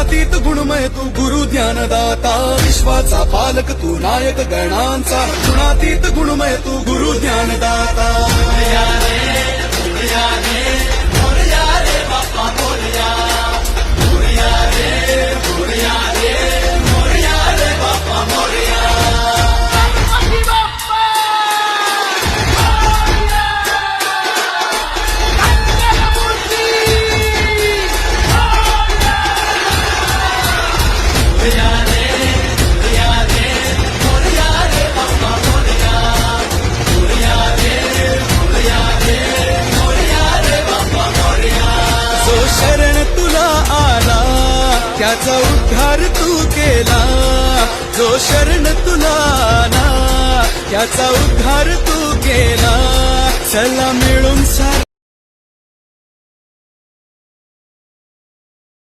गुणातीत गुणमय तू गुरु ज्ञानदाता विश्वाचा पालक तू नायक गणांचा गुणातीत गुणमय तू गुरु ज्ञानदाता त्याचा उद्धार तू केला जो शरण तुला आला त्याचा उद्धार तू केला चला मिळून सारा